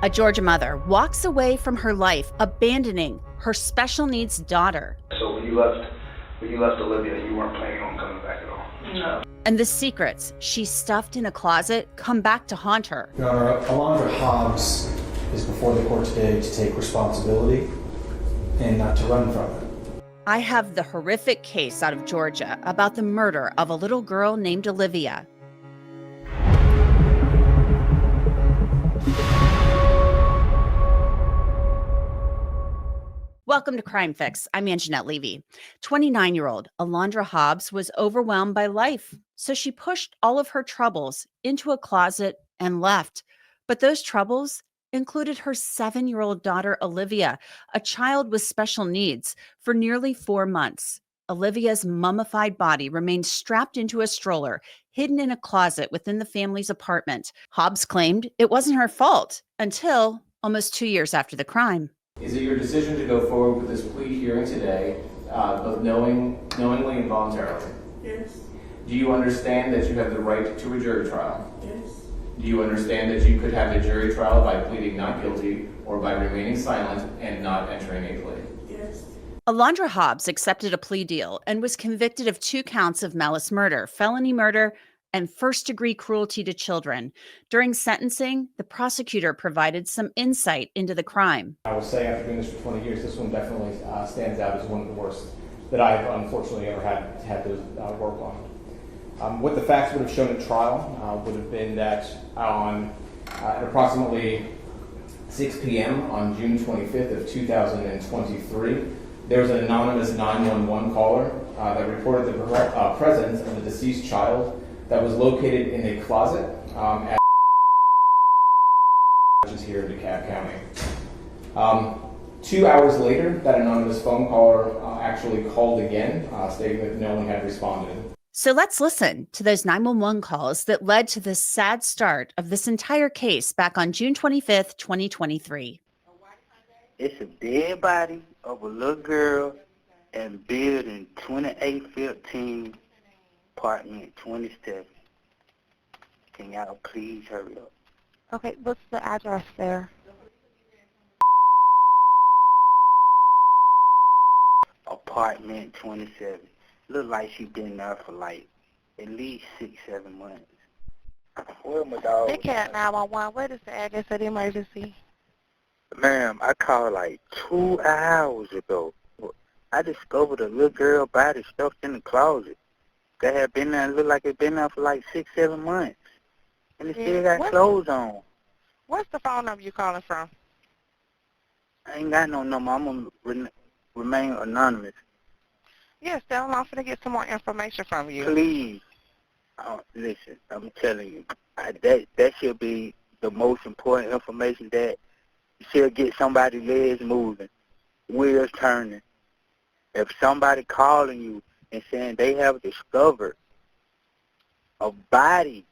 A Georgia mother walks away from her life, abandoning her special needs daughter. So when you left Alivia, you weren't planning on coming back at all? No. And the secrets she stuffed in a closet come back to haunt her. Your Honor, Alondra Hobbs is before the court today to take responsibility and not to run from it. I have the horrific case out of Georgia about the murder of a little girl named Alivia. Welcome to Crime Fix. I'm Angenette Levy. 29-year-old Alondra Hobbs was overwhelmed by life, so she pushed all of her troubles into a closet and left. But those troubles included her 7-year-old daughter, Alivia, a child with special needs. For nearly 4 months, Alivia's mummified body remained strapped into a stroller, hidden in a closet within the family's apartment. Hobbs claimed it wasn't her fault until almost 2 years after the crime. Is it your decision to go forward with this plea hearing today, both knowingly and voluntarily? Yes. Do you understand that you have the right to a jury trial? Yes. Do you understand that you could have a jury trial by pleading not guilty or by remaining silent and not entering a plea? Yes. Alondra Hobbs accepted a plea deal and was convicted of 2 counts of malice murder, felony murder, and first-degree cruelty to children. During sentencing, the prosecutor provided some insight into the crime. I will say, after doing this for 20 years, this one definitely stands out as one of the worst that I've unfortunately ever had to work on. What the facts would have shown at trial would have been that at approximately 6 p.m. on June 25th of 2023, there was an anonymous 911 caller that reported the presence of a deceased child that was located in a closet at here in Dekalb County. 2 hours later, that anonymous phone caller actually called again, stating that no one had responded. So let's listen to those 911 calls that led to the sad start of this entire case back on June 25th, 2023. It's a dead body of a little girl in building 2815, apartment 27. Can y'all please hurry up? Okay, what's the address there? Apartment 27. Look like she been there for like at least 6-7 months. Where my dog? Dekalb 911. What is the address of the emergency? Ma'am, I called like 2 hours ago. I discovered a little girl body stuffed in the closet. That had been there, looked like it been there for like 6-7 months. And it still got clothes on. What's the phone number you calling from? I ain't got no number. I'm going to remain anonymous. Yes, tell them I'm going to get some more information from you. Please. Listen, I'm telling you, that should be the most important information, that should get somebody's legs moving, wheels turning. If somebody calling you and saying they have discovered a body,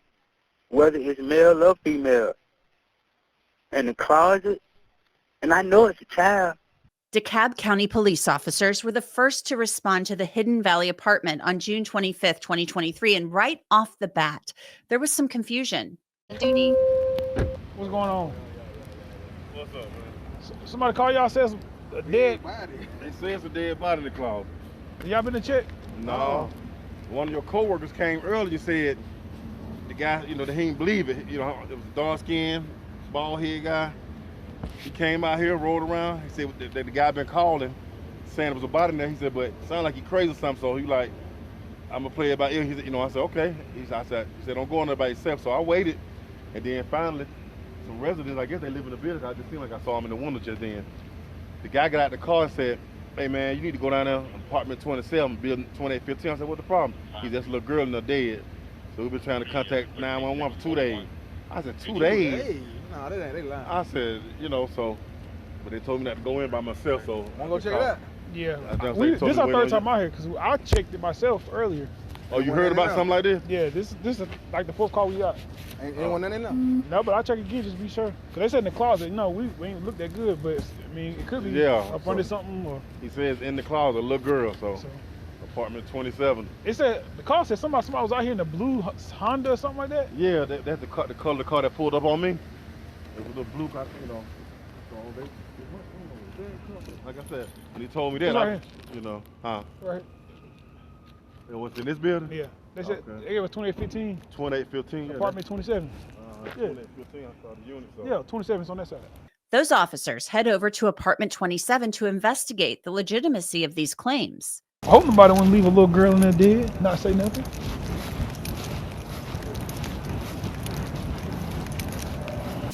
whether it's male or female, in the closet, and I know it's a child. Dekalb County police officers were the first to respond to the Hidden Valley apartment on June 25th, 2023, and right off the bat, there was some confusion. Duty. What's going on? What's up, man? Somebody call y'all, says a dead body. They say it's a dead body in the closet. Y'all been to check? No. One of your coworkers came earlier, said the guy, that he didn't believe it. It was a dark-skinned, bald-head guy. He came out here, rode around. He said that the guy been calling, saying there was a body in there. He said, but it sounded like he crazy or something. So he like, I'm gonna play it by ear. He said, I said, okay. He said, don't go in there by yourself. So I waited, and then finally, some residents, I guess they live in the building. I just seemed like I saw him in the window just then. The guy got out the car and said, hey man, you need to go down there, apartment 27, building 2815. I said, what's the problem? He said, a little girl in there dead. So we've been trying to contact 911 for 2 days. I said, 2 days? No, they lying. I said, but they told me not to go in by myself, so. Wanna go check it out? Yeah. This is our third time out here, because I checked it myself earlier. Oh, you heard about something like this? Yeah, this is like the 4th call we got. Ain't anyone in there now? No, but I'll check again just to be sure. Because they said in the closet, no, we ain't look that good, but I mean, it could be up under something. Or he says in the closet, a little girl, so apartment 27. It said, the car said somebody was out here in a blue Honda or something like that? Yeah, that's the color car that pulled up on me. It was a blue car, you know. So they went, like I said, when he told me that, Right you know, huh? Right. It was in this building? Yeah. They said they gave us 2815. 2815. Apartment 27. Yeah. 2815. I saw the unit. So. Yeah, 27's on that side. Those officers head over to apartment 27 to investigate the legitimacy of these claims. I hope nobody want to leave a little girl in there dead, not say nothing.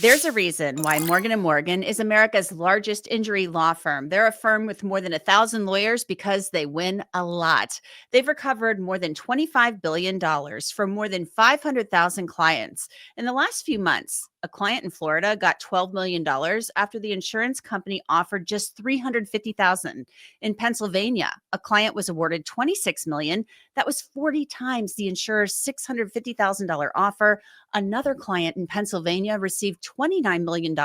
There's a reason why Morgan & Morgan is America's largest injury law firm. They're a firm with more than 1,000 lawyers because they win a lot. They've recovered more than $25 billion from more than 500,000 clients. In the last few months, a client in Florida got $12 million after the insurance company offered just $350,000. In Pennsylvania, a client was awarded $26 million. That was 40 times the insurer's $650,000 offer. Another client in Pennsylvania received $29 million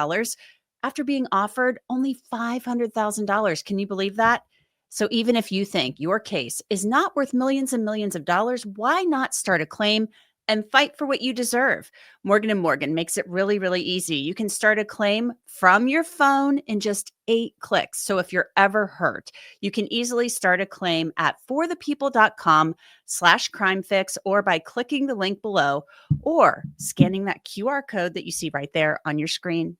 after being offered only $500,000. Can you believe that? So even if you think your case is not worth millions and millions of dollars, why not start a claim and fight for what you deserve? Morgan & Morgan makes it really, really easy. You can start a claim from your phone in just 8 clicks. So if you're ever hurt, you can easily start a claim at forthepeople.com/crimefix or by clicking the link below or scanning that QR code that you see right there on your screen.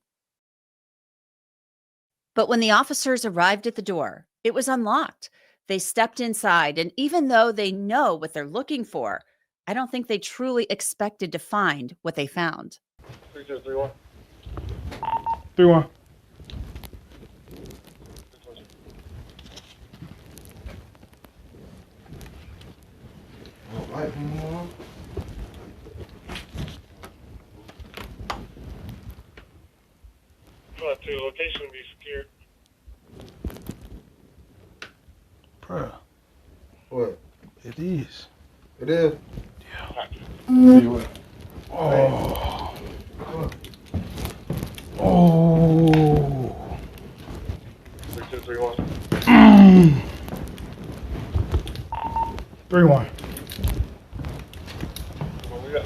But when the officers arrived at the door, it was unlocked. They stepped inside, and even though they know what they're looking for, I don't think they truly expected to find what they found. 3231. 31. All right, To the location, be secured. Bruh. What? It is. It is? Yeah. See what? Oh. Oh. 6231. 31. What we got?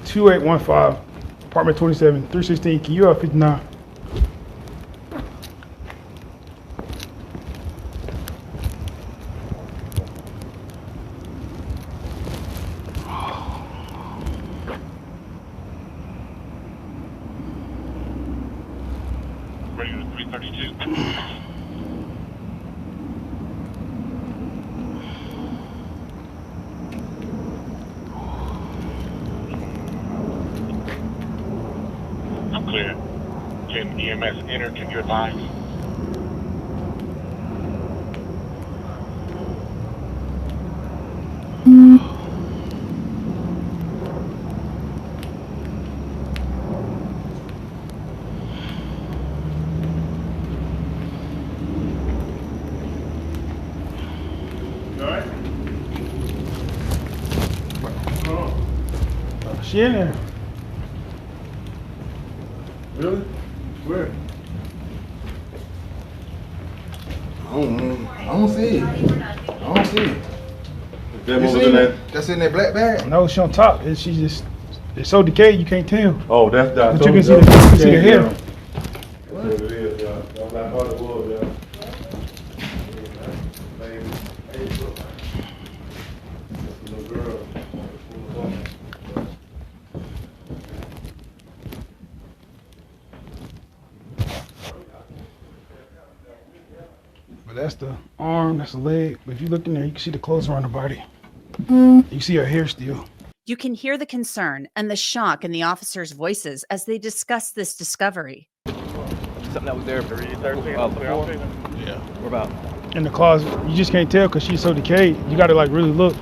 2815. Apartment 27, 316. Can you up 59? Ready to 332. I'm clear. Can EMS enter? Can you advise? She in there. Really? Where? I don't see it. I don't see it. That You was seen in it? that? That's in that black bag? No, she on top. She just, it's so decayed you can't tell. Oh, that's that. But you can see the hair. That's what it is, yeah. That's what I thought it was, yeah. Little girl. But that's the arm, that's the leg. But if you look in there, you can see the clothes around the body. You see her hair still. You can hear the concern and the shock in the officers' voices as they discuss this discovery. Something that was there before? Yeah. We're about. In the closet. You just can't tell because she's so decayed. You got to like really look.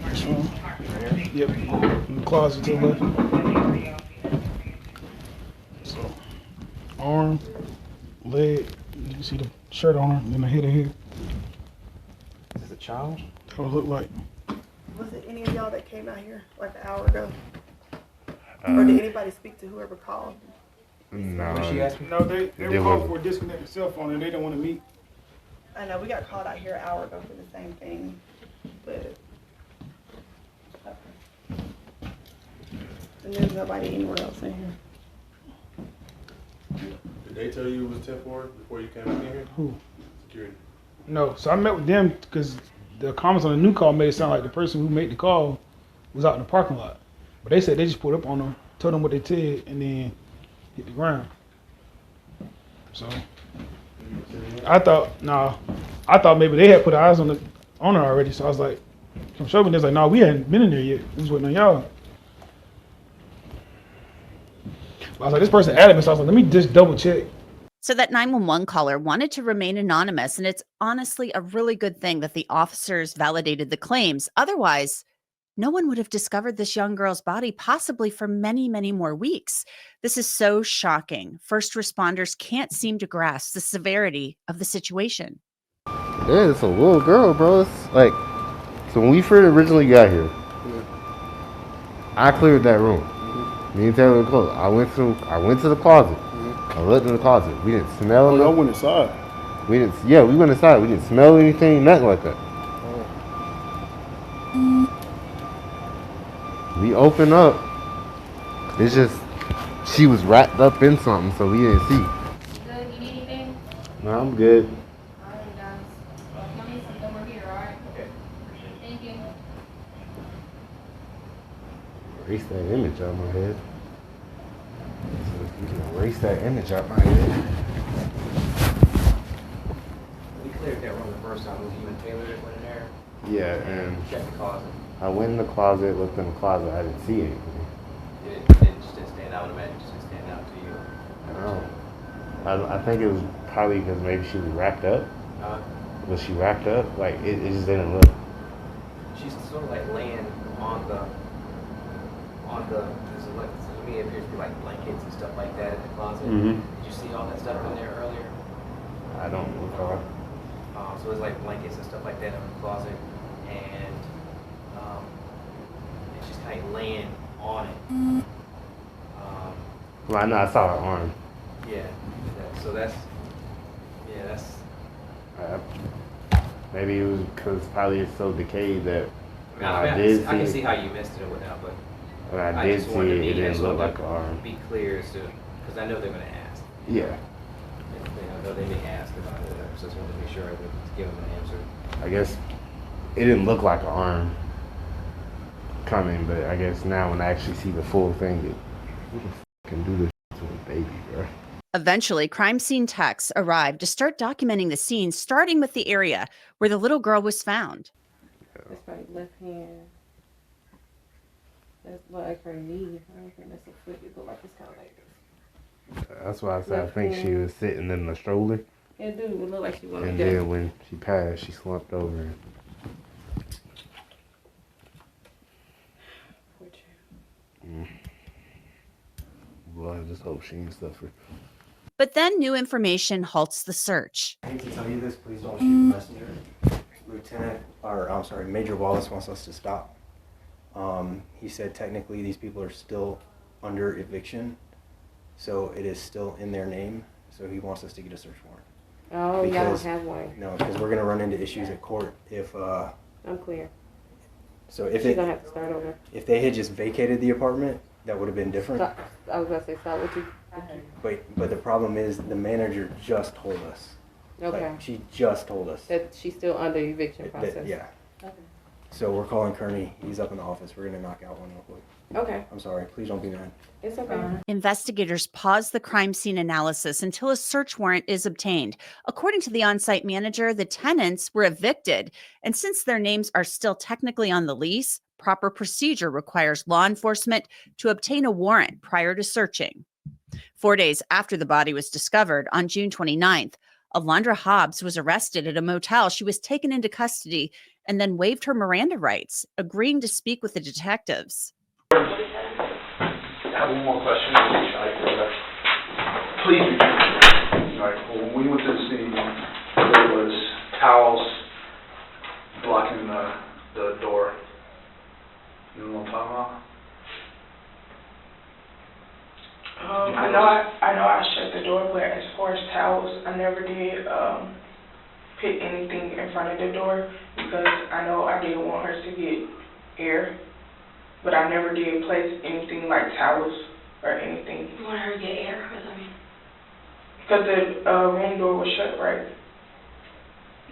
This one. Yep. In the closet to the left. So, arm, leg. You can see the shirt on her, and then the head of here. Is this a child? That's what it look like. Was it any of y'all that came out here like an hour ago? Or did anybody speak to whoever called? No. What she asking? No, they They were called were- for a disconnected cell phone, and they didn't want to meet. I know, we got called out here an hour ago for the same thing, but. And there's nobody anywhere else in here. Did they tell you it was temporary before you came in here? Who? Security. No, so I met with them because the comments on the new call made it sound like the person who made the call was out in the parking lot. But they said they just pulled up on them, told them what they said, and then hit the ground. So I thought maybe they had put eyes on her already. So I was like, come show me. They was like, no, we hadn't been in there yet. We was waiting on y'all. But I was like, this person adamant, so I was like, let me just double check. So that 911 caller wanted to remain anonymous, and it's honestly a really good thing that the officers validated the claims. Otherwise, no one would have discovered this young girl's body, possibly for many, many more weeks. This is so shocking. First responders can't seem to grasp the severity of the situation. Yeah, it's a little girl, bro. It's like, so when we first originally got here, I cleared that room. Me and Taylor were close. I went to the closet. I looked in the closet. We didn't smell it. I went inside. We went inside. We didn't smell anything, nothing like that. We opened up. It's just, she was wrapped up in something, so we didn't see. Good, you need anything? No, I'm good. Alright guys. Well, come in some over here, alright? Okay. Thank you. Erase that image out of my head. So if you can erase that image out my head. We cleared that room the first time. Was you and Taylor that went in there? Yeah, and Checked the closet. I went in the closet, looked in the closet, I didn't see anything. It just didn't stand out. It just didn't stand out to you. I think it was probably because maybe she was wrapped up. Was she wrapped up? Like, it just didn't look. She's sort of like laying on the, to me it appears to be like blankets and stuff like that in the closet. Mm-hmm. Did you see all that stuff in there earlier? I don't recall. So it's like blankets and stuff like that in the closet, and she's kind of laying on it. Well, I know I saw her arm. Yeah. So that's. Maybe it was because probably it's so decayed that I can see how you missed it or whatnot, but when I did just see wanted it, to be, it didn't look like to an arm. be clear as to, because I know they're going to ask. Yeah. I know they may ask about it. I just wanted to make sure I would give them an answer. I guess it didn't look like an arm coming, but I guess now when I actually see the full thing, who the f can do this to a baby, bro? Eventually, crime scene techs arrived to start documenting the scene, starting with the area where the little girl was found. That's probably left hand. That's like her knee. I don't think that's a foot. It look like it's kind of like this. That's why I said I think she was sitting in the stroller. It do. It look like she wanted And to. then when she passed, she slumped over. Well, I just hope she ain't suffer. But then new information halts the search. I hate to tell you this, please don't shoot the messenger. Major Wallace wants us to stop. He said technically these people are still under eviction, so it is still in their name, so he wants us to get a search warrant. Oh, y'all don't have one. No, because we're going to run into issues at court if... I'm clear. So if She's gonna have to start over. If they had just vacated the apartment, that would have been different. Stop. I was going to say stop what you... But the problem is the manager just told us. Okay. Like, she just told us. That she's still under eviction process. Yeah. Okay. So we're calling Kearney. He's up in the office. We're going to knock out one real quick. Okay. I'm sorry. Please don't be mad. It's okay. Investigators pause the crime scene analysis until a search warrant is obtained. According to the on-site manager, the tenants were evicted, and since their names are still technically on the lease, proper procedure requires law enforcement to obtain a warrant prior to searching. 4 days after the body was discovered on June 29th, Alondra Hobbs was arrested at a motel. She was taken into custody and then waived her Miranda rights, agreeing to speak with the detectives. I have one more question. Please. All right. Well, when we went to the scene, there was towels blocking the door. You know what I'm talking about? I know I shut the door, but as far as towels, I never did put anything in front of the door because I know I didn't want her to get air, but I never did place anything like towels or anything. You want her to get air? What does that mean? Because the room door was shut, right?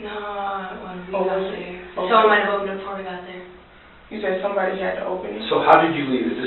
No, when we got there. Someone might have opened it before we got there. You said somebody had to open it? So how did you leave it?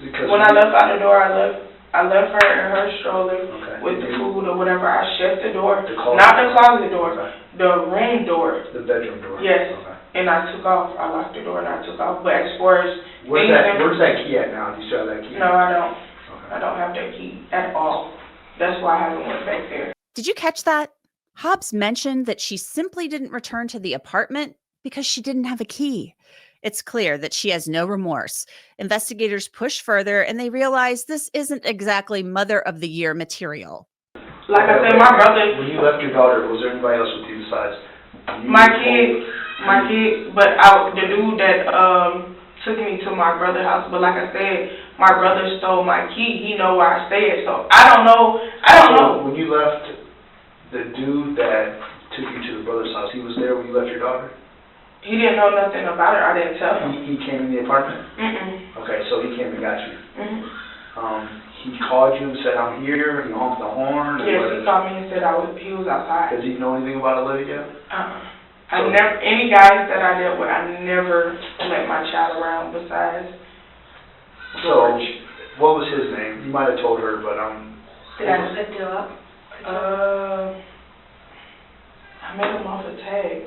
Because when I left out the door, I left her in her stroller with the food or whatever. I shut the door, not the closet door, the room door. The bedroom door? Yes. Okay. And I took off. I locked the door and I took off. But as far as where's that key at now? Do you still have that key? No, I don't. Okay. I don't have that key at all. That's why I haven't went back there. Did you catch that? Hobbs mentioned that she simply didn't return to the apartment because she didn't have a key. It's clear that she has no remorse. Investigators push further and they realize this isn't exactly Mother of the Year material. Like I said, my brother... When you left your daughter, was there anybody else with you besides you? My kid, but the dude that took me to my brother's house. But like I said, my brother stole my key. He know where I stay at. So I don't know. When you left, the dude that took you to the brother's house, he was there when you left your daughter? He didn't know nothing about it. I didn't tell him. He came in the apartment? Mm-mm. Okay, so he came and got you. Mm-hmm. He called you and said, "I'm here." He honked the horn. Yes, he called me and said he was outside. Does he know anything about Alivia? Any guys that I dealt with, I never let my child around besides George. So, what was his name? You might have told her, but Did I pick it up? I met him off a tag.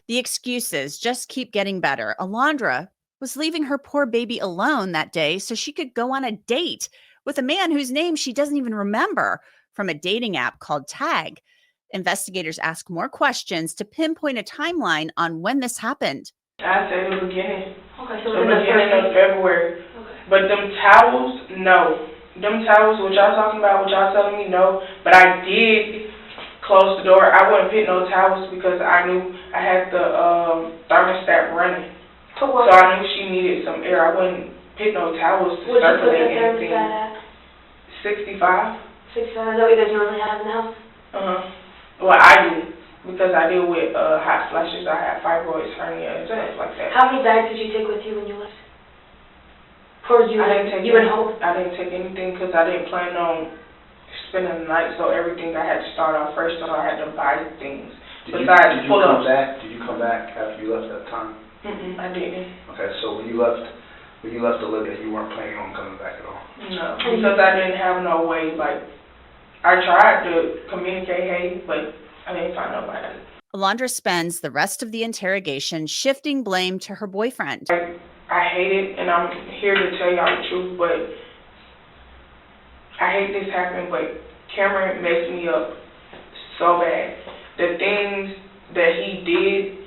The excuses just keep getting better. Alondra was leaving her poor baby alone that day so she could go on a date with a man whose name she doesn't even remember from a dating app called Tag. Investigators ask more questions to pinpoint a timeline on when this happened. I say the beginning. Okay, so the beginning of February. Okay. But them towels, no. Them towels, what y'all talking about, what y'all telling me, no. But I did close the door. I wouldn't put no towels because I knew I had the thermostat running. So I knew she needed some air. I wouldn't put no towels to circulate anything. What'd you put the thermostat at? 65. 65, is that what you guys normally have in the house? Well, I do, because I deal with hot flashes. I have fibroids, hernia, and stuff like that. How many bags did you take with you when you left? Or you and Hope? I didn't take anything because I didn't plan on spending the night, so everything I had to start off first, so I had to buy things. Did you come back after you left that time? I didn't. Okay, so when you left Alivia, you weren't planning on coming back at all? No, because I didn't have no way, I tried to communicate, hey, but I didn't find nobody. Alondra spends the rest of the interrogation shifting blame to her boyfriend. I hate it, and I'm here to tell y'all the truth, but I hate this happening, but Cameron messed me up so bad. The things that he did,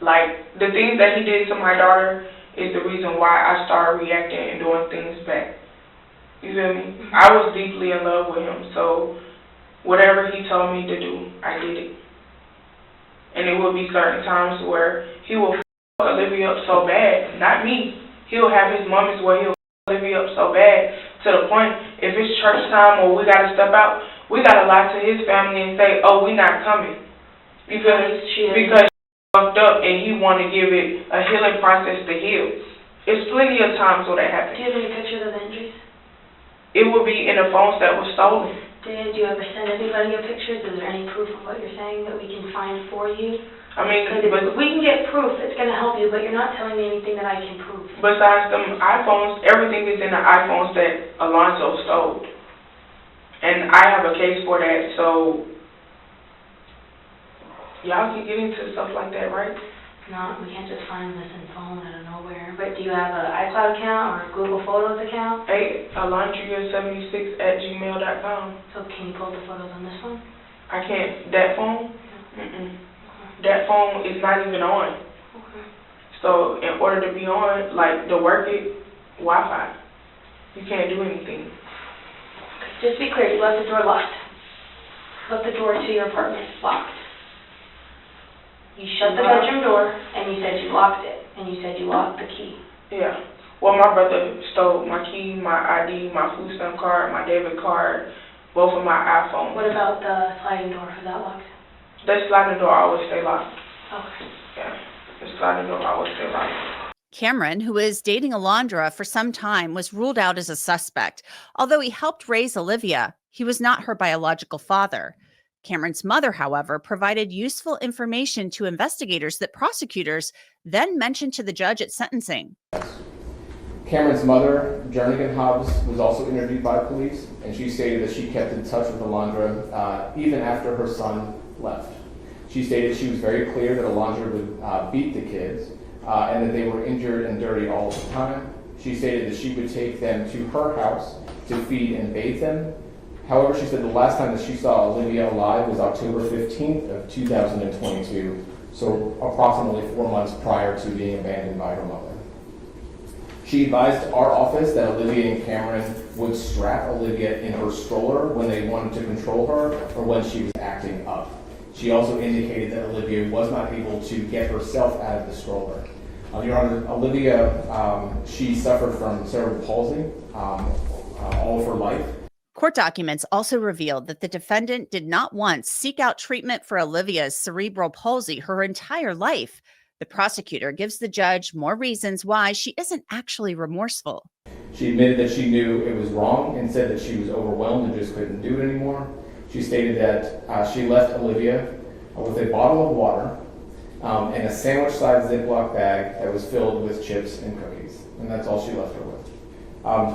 the things that he did to my daughter is the reason why I started reacting and doing things back. You feel me? I was deeply in love with him, so whatever he told me to do, I did it. And it will be certain times where he will fuck Alivia up so bad, not me. He'll have his moments where he'll fuck Alivia up so bad to the point, if it's church time or we got to step out, we got to lie to his family and say, oh, we not coming. You feel me? Because he fucked up and he want to give it a healing process to heal. There's plenty of times where that happens. Do you have any pictures of the injuries? It will be in the phones that was stolen. Did you ever send anybody your pictures? Is there any proof of what you're saying that we can find for you? I mean, if we can get proof, it's going to help you, but you're not telling me anything that I can prove. Besides them iPhones, everything is in the iPhones that Alonzo stole. And I have a case for that, so y'all can get into stuff like that, right? No, we can't just find this in phone out of nowhere. But do you have an iCloud account or a Google Photos account? Alondra72@gmail.com. So can you pull the photos on this phone? I can't. That phone? That phone is not even on. Okay. So in order to be on, like, to work it, Wi-Fi, you can't do anything. Just be clear, you left the door locked. Left the door to your apartment locked. You shut the bedroom door, and you said you locked it, and you said you locked the key. Yeah. Well, my brother stole my key, my ID, my food stamp card, my debit card, both of my iPhones. What about the sliding door? Was that locked? The sliding door always stay locked. Okay. Yeah. The sliding door always stay locked. Cameron, who was dating Alondra for some time, was ruled out as a suspect. Although he helped raise Alivia, he was not her biological father. Cameron's mother, however, provided useful information to investigators that prosecutors then mentioned to the judge at sentencing. Cameron's mother, Chacon Hobbs, was also interviewed by police, and she stated that she kept in touch with Alondra even after her son left. She stated she was very clear that Alondra would beat the kids and that they were injured and dirty all the time. She stated that she would take them to her house to feed and bathe them. However, she said the last time that she saw Alivia alive was October 15th of 2022, so approximately 4 months prior to being abandoned by her mother. She advised our office that Alivia and Cameron would strap Alivia in her stroller when they wanted to control her or when she was acting up. She also indicated that Alivia was not able to get herself out of the stroller. Your Honor, Alivia, she suffered from cerebral palsy all of her life. Court documents also revealed that the defendant did not once seek out treatment for Alivia's cerebral palsy her entire life. The prosecutor gives the judge more reasons why she isn't actually remorseful. She admitted that she knew it was wrong and said that she was overwhelmed and just couldn't do it anymore. She stated that she left Alivia with a bottle of water and a sandwich-sized Ziploc bag that was filled with chips and cookies, and that's all she left her with.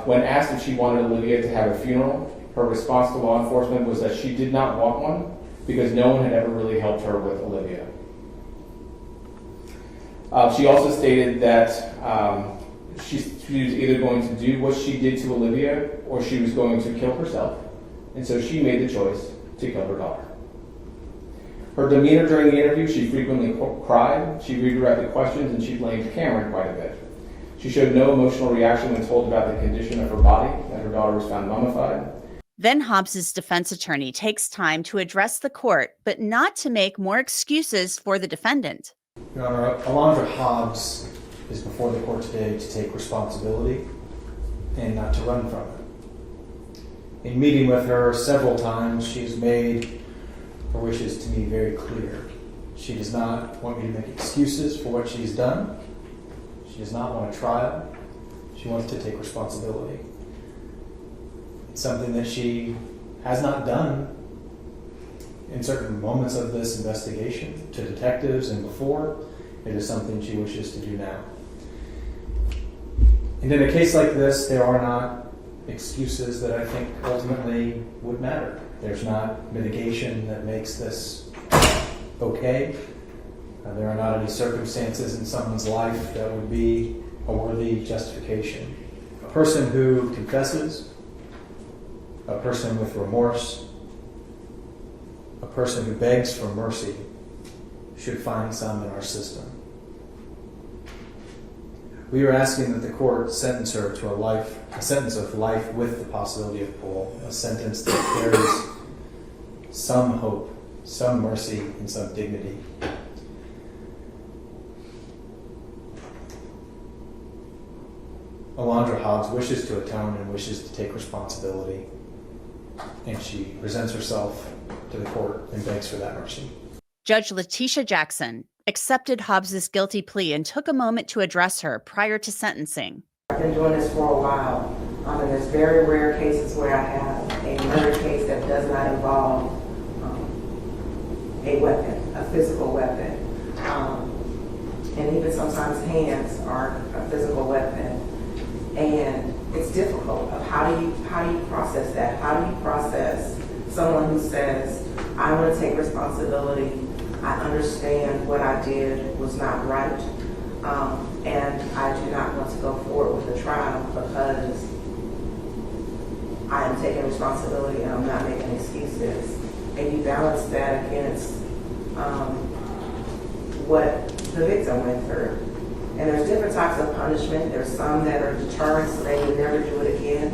When asked if she wanted Alivia to have a funeral, her response to law enforcement was that she did not want one because no one had ever really helped her with Alivia. She also stated that she was either going to do what she did to Alivia or she was going to kill herself, and so she made the choice to kill her daughter. Her demeanor during the interview, she frequently cried, she redirected questions, and she blamed Cameron quite a bit. She showed no emotional reaction when told about the condition of her body, that her daughter was found mummified. Then Hobbs's defense attorney takes time to address the court, but not to make more excuses for the defendant. Your Honor, Alondra Hobbs is before the court today to take responsibility and not to run from it. In meeting with her several times, she's made her wishes to me very clear. She does not want me to make excuses for what she's done. She does not want a trial. She wants to take responsibility. It's something that she has not done in certain moments of this investigation to detectives and before. It is something she wishes to do now. And in a case like this, there are not excuses that I think ultimately would matter. There's not mitigation that makes this okay. There are not any circumstances in someone's life that would be a worthy justification. A person who confesses, a person with remorse, a person who begs for mercy should find some in our system. We are asking that the court sentence her to a sentence of life with the possibility of parole, a sentence that carries some hope, some mercy, and some dignity. Alondra Hobbs wishes to atone and wishes to take responsibility, and she presents herself to the court and begs for that mercy. Judge Letitia Jackson accepted Hobbs's guilty plea and took a moment to address her prior to sentencing. I've been doing this for a while, and there's very rare cases where I have a murder case that does not involve a weapon, a physical weapon, and even sometimes hands are a physical weapon. And it's difficult. How do you process that? How do you process someone who says, I want to take responsibility I understand what I did was not right, and I do not want to go forward with the trial because I am taking responsibility and I'm not making excuses. And you balance that against what the victim went through. And there's different types of punishment. There's some that are deterrents, so they would never do it again.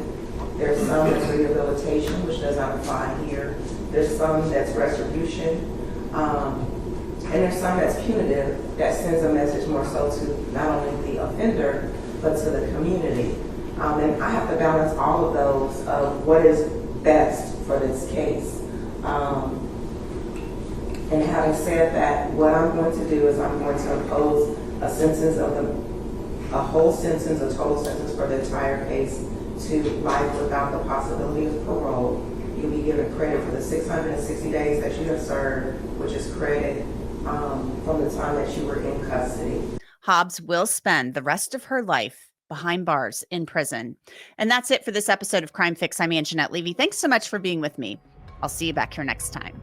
There's some that's rehabilitation, which does not apply here. There's some that's retribution. And there's some that's punitive, that sends a message more so to not only the offender, but to the community. And I have to balance all of those of what is best for this case. And having said that, what I'm going to do is I'm going to impose a sentence a whole sentence, a total sentence for the entire case to life without the possibility of parole. You'll be given credit for the 660 days that you have served, which is credit from the time that you were in custody. Hobbs will spend the rest of her life behind bars in prison. And that's it for this episode of Crime Fix. I'm Angenette Levy. Thanks so much for being with me. I'll see you back here next time.